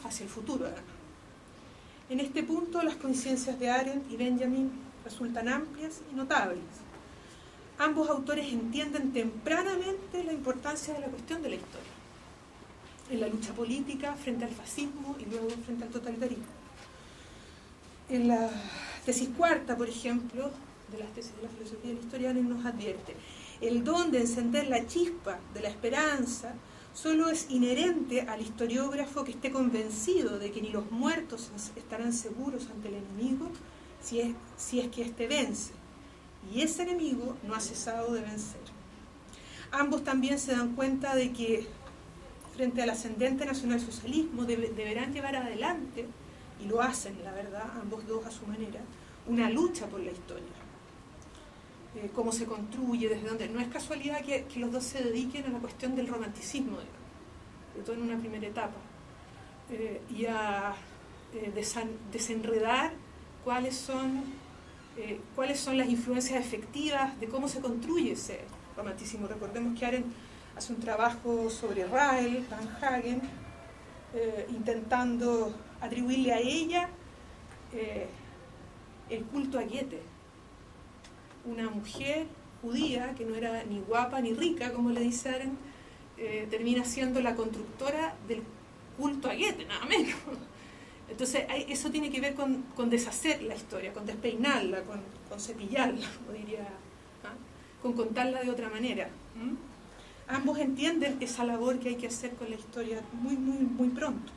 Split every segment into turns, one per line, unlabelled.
hacia el futuro. En este punto, las coincidencias de Arendt y Benjamin resultan amplias y notables. Ambos autores entienden tempranamente la importancia de la cuestión de la historia en la lucha política frente al fascismo y luego frente al totalitarismo. En la tesis cuarta, por ejemplo, de las tesis de la filosofía de la historia, Arendt nos advierte: el don de encender la chispa de la esperanza solo es inherente al historiógrafo que esté convencido de que ni los muertos estarán seguros ante el enemigo si es que éste vence, y ese enemigo no ha cesado de vencer. Ambos también se dan cuenta de que frente al ascendente nacionalsocialismo deberán llevar adelante, y lo hacen, la verdad, ambos dos a su manera, una lucha por la historia. Cómo se construye, desde dónde. No es casualidad que los dos se dediquen a la cuestión del romanticismo, digamos, sobre todo en una primera etapa, y a desenredar cuáles son las influencias efectivas de cómo se construye ese romanticismo. Recordemos que Arendt hace un trabajo sobre Rael, Van Hagen, intentando atribuirle a ella el culto a Goethe, una mujer judía que no era ni guapa ni rica, como le dice Arendt, termina siendo la constructora del culto a Goethe, nada menos. Entonces eso tiene que ver con deshacer la historia, con despeinarla, con cepillarla, como diría, con contarla de otra manera. Ambos entienden esa labor que hay que hacer con la historia muy, muy, muy pronto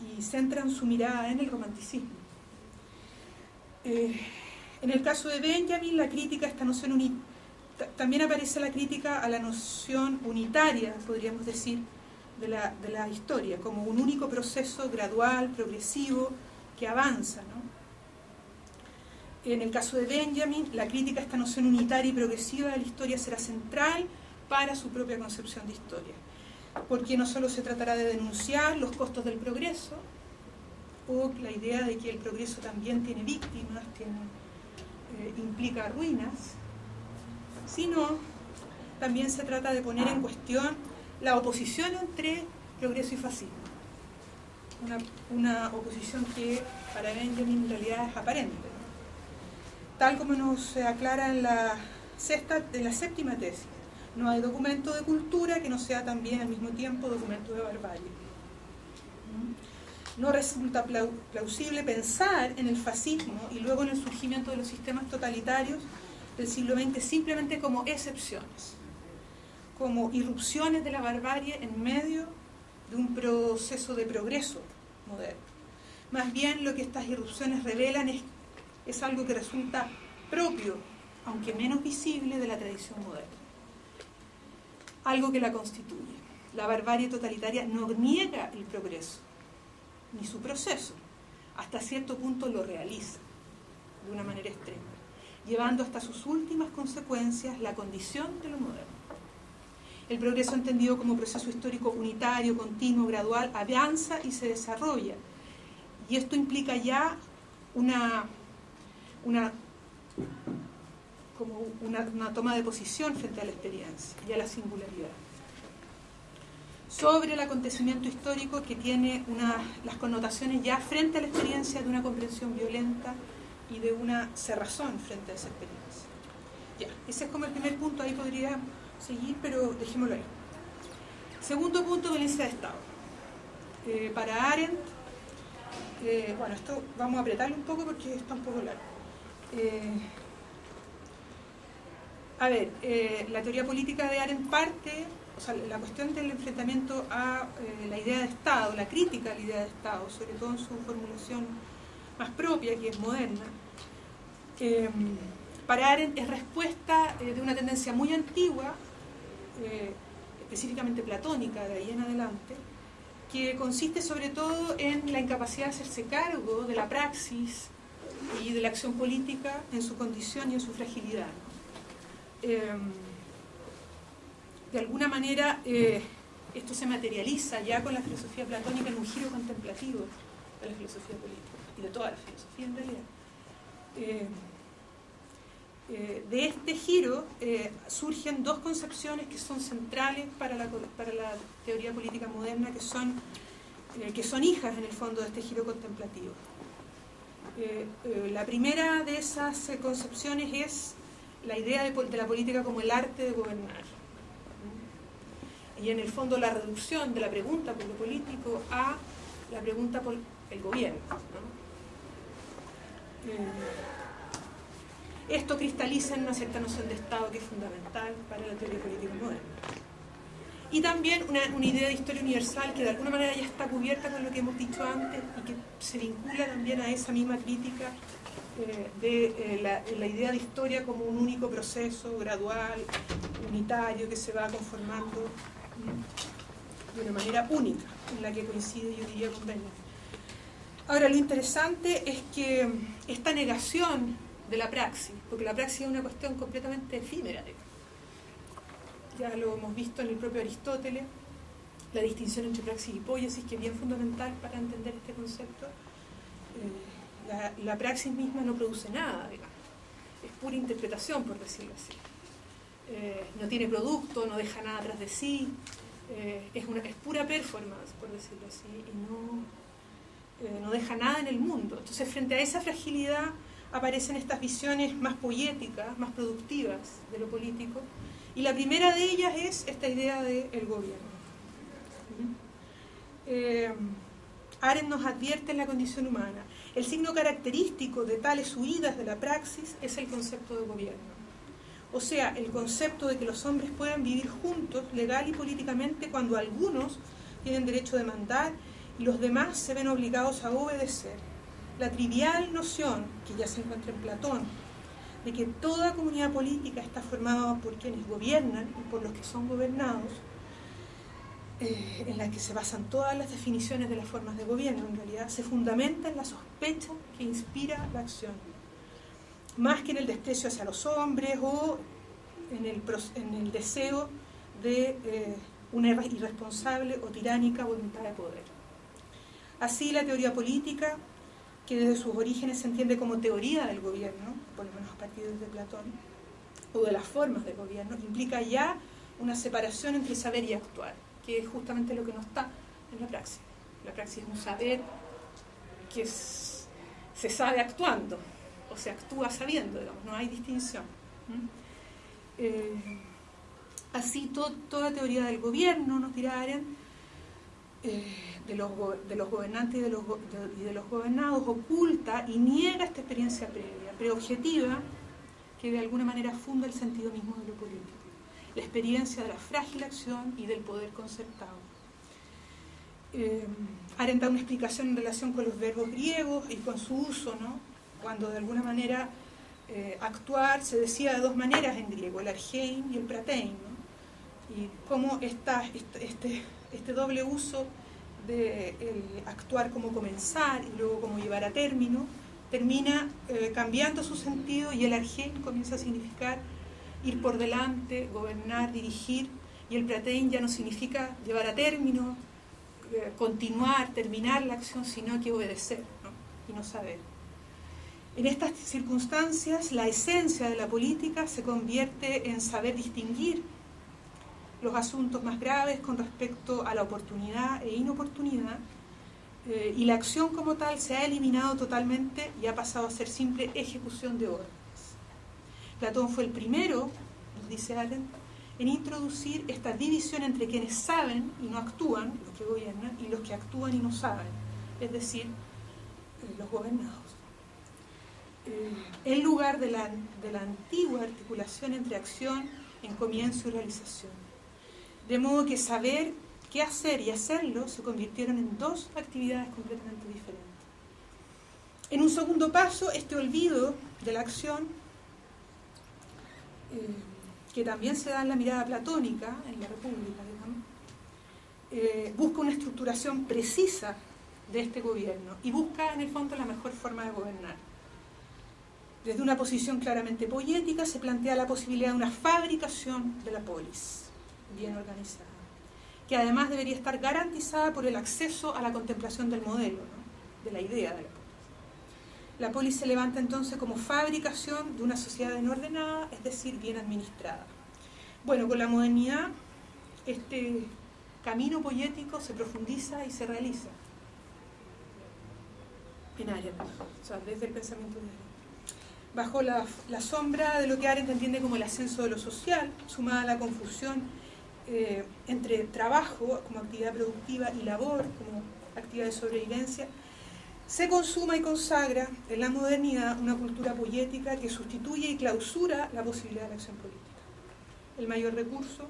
y centran su mirada en el romanticismo. En el caso de Benjamin, la crítica a esta noción también aparece la crítica a la noción unitaria, podríamos decir, de la historia, como un único proceso gradual, progresivo, que avanza, ¿no? En el caso de Benjamin, la crítica a esta noción unitaria y progresiva de la historia será central para su propia concepción de historia, porque no solo se tratará de denunciar los costos del progreso, o la idea de que el progreso también tiene víctimas, implica ruinas, sino también se trata de poner en cuestión la oposición entre progreso y fascismo. Una oposición que para Benjamin en realidad es aparente, ¿no? Tal como nos aclara en la séptima tesis: no hay documento de cultura que no sea también al mismo tiempo documento de barbarie. No resulta plausible pensar en el fascismo y luego en el surgimiento de los sistemas totalitarios del siglo XX simplemente como excepciones, como irrupciones de la barbarie en medio de un proceso de progreso moderno. Más bien lo que estas irrupciones revelan es algo que resulta propio, aunque menos visible, de la tradición moderna. Algo que la constituye. La barbarie totalitaria no niega el progreso, ni su proceso. Hasta cierto punto lo realiza, de una manera extrema, llevando hasta sus últimas consecuencias la condición de lo moderno. El progreso, entendido como proceso histórico unitario, continuo, gradual, avanza y se desarrolla. Y esto implica ya una toma de posición frente a la experiencia y a la singularidad, sobre el acontecimiento histórico que tiene las connotaciones ya frente a la experiencia de una comprensión violenta y de una cerrazón frente a esa experiencia. Ya, ese es como el primer punto, ahí podría seguir, pero dejémoslo ahí. Segundo punto, violencia de Estado. Para Arendt, bueno, esto vamos a apretarlo un poco porque está un poco largo. La teoría política de Arendt parte, o sea, la cuestión del enfrentamiento a la idea de Estado, la crítica a la idea de Estado, sobre todo en su formulación más propia, que es moderna, para Arendt es respuesta de una tendencia muy antigua, específicamente platónica, de ahí en adelante, que consiste sobre todo en la incapacidad de hacerse cargo de la praxis y de la acción política en su condición y en su fragilidad, ¿no? De alguna manera esto se materializa ya con la filosofía platónica en un giro contemplativo de la filosofía política y de toda la filosofía en realidad. De este giro surgen dos concepciones que son centrales para la teoría política moderna, que son que son hijas en el fondo de este giro contemplativo. La primera de esas concepciones es la idea de la política como el arte de gobernar. Y en el fondo la reducción de la pregunta por lo político a la pregunta por el gobierno, ¿no? Esto cristaliza en una cierta noción de Estado que es fundamental para la teoría política moderna. Y también una idea de historia universal que de alguna manera ya está cubierta con lo que hemos dicho antes y que se vincula también a esa misma crítica de la idea de historia como un único proceso gradual, unitario, que se va conformando de una manera única, en la que coincide, yo diría, con Benjamin. Ahora, lo interesante es que esta negación de la praxis, porque la praxis es una cuestión completamente efímera, ya lo hemos visto en el propio Aristóteles, la distinción entre praxis y hipóiesis, que es bien fundamental para entender este concepto. La praxis misma no produce nada, digamos. Es pura interpretación, por decirlo así. No tiene producto, no deja nada atrás de sí, es pura performance, por decirlo así, y no deja nada en el mundo. Entonces, frente a esa fragilidad aparecen estas visiones más poéticas, más productivas de lo político, y la primera de ellas es esta idea del gobierno. Arendt nos advierte en La condición humana: el signo característico de tales huidas de la praxis es el concepto de gobierno. O sea, el concepto de que los hombres pueden vivir juntos, legal y políticamente, cuando algunos tienen derecho de mandar y los demás se ven obligados a obedecer. La trivial noción, que ya se encuentra en Platón, de que toda comunidad política está formada por quienes gobiernan y por los que son gobernados, en la que se basan todas las definiciones de las formas de gobierno, en realidad se fundamenta en la sospecha que inspira la acción, más que en el desprecio hacia los hombres o en el deseo de una irresponsable o tiránica voluntad de poder. Así, la teoría política, que desde sus orígenes se entiende como teoría del gobierno, por lo menos a partir de Platón, o de las formas de gobierno, implica ya una separación entre saber y actuar, que es justamente lo que no está en la praxis. La praxis es un saber que se sabe actuando, o se actúa sabiendo, digamos, no hay distinción. Así, toda teoría del gobierno, nos dirá Arendt, de los gobernantes y de los gobernados, oculta y niega esta experiencia previa, preobjetiva, que de alguna manera funda el sentido mismo de lo político, la experiencia de la frágil acción y del poder concertado. Arendt da una explicación en relación con los verbos griegos y con su uso, ¿no? Cuando de alguna manera actuar se decía de dos maneras en griego, el argein y el pratein, ¿no? Y cómo este doble uso de actuar como comenzar y luego como llevar a término termina cambiando su sentido, y el argein comienza a significar ir por delante, gobernar, dirigir, y el pratein ya no significa llevar a término, continuar, terminar la acción, sino que obedecer, ¿no? Y no saber. En estas circunstancias, la esencia de la política se convierte en saber distinguir los asuntos más graves con respecto a la oportunidad e inoportunidad, y la acción como tal se ha eliminado totalmente y ha pasado a ser simple ejecución de órdenes. Platón fue el primero, nos dice Arendt, en introducir esta división entre quienes saben y no actúan, los que gobiernan, y los que actúan y no saben, es decir, los gobernados. En lugar de la antigua articulación entre acción, encomienzo y realización. De modo que saber qué hacer y hacerlo se convirtieron en dos actividades completamente diferentes. En un segundo paso, este olvido de la acción, que también se da en la mirada platónica, en la República, digamos, busca una estructuración precisa de este gobierno y busca, en el fondo, la mejor forma de gobernar. Desde una posición claramente poética se plantea la posibilidad de una fabricación de la polis, bien organizada, que además debería estar garantizada por el acceso a la contemplación del modelo, ¿no? De la idea de la polis. La polis se levanta entonces como fabricación de una sociedad bien ordenada, es decir, bien administrada. Bueno, con la modernidad este camino poético se profundiza y se realiza. en Arendt, o sea, desde el pensamiento de Arendt. Bajo la sombra de lo que Arendt entiende como el ascenso de lo social, sumada a la confusión entre trabajo como actividad productiva y labor como actividad de sobrevivencia, se consuma y consagra en la modernidad una cultura poética que sustituye y clausura la posibilidad de la acción política. El mayor recurso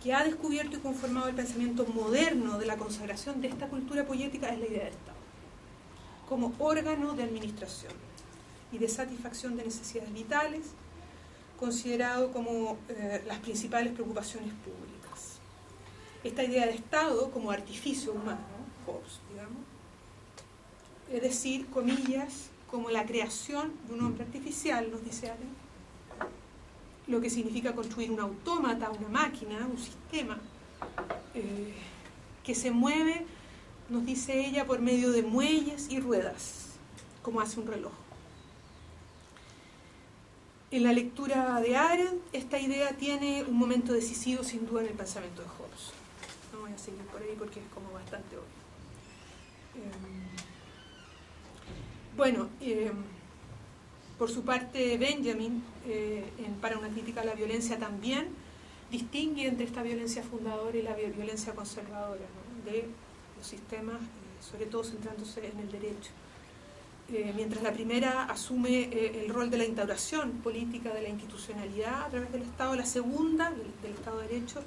que ha descubierto y conformado el pensamiento moderno de la consagración de esta cultura poética es la idea de Estado, como órgano de administración y de satisfacción de necesidades vitales, considerado como las principales preocupaciones públicas. Esta idea de Estado como artificio humano, Hobbes, digamos, es decir, comillas, como la creación de un hombre artificial, nos dice Arendt, lo que significa construir un autómata, una máquina, un sistema que se mueve, nos dice ella, por medio de muelles y ruedas, como hace un reloj. En la lectura de Arendt, esta idea tiene un momento decisivo sin duda en el pensamiento de Hobbes. No voy a seguir por ahí porque es como bastante obvio. Por su parte, Benjamin, para una crítica a la violencia también, distingue entre esta violencia fundadora y la violencia conservadora, ¿no?, de los sistemas, sobre todo centrándose en el derecho. Mientras la primera asume el rol de la instauración política de la institucionalidad a través del Estado, la segunda, del Estado de Derecho,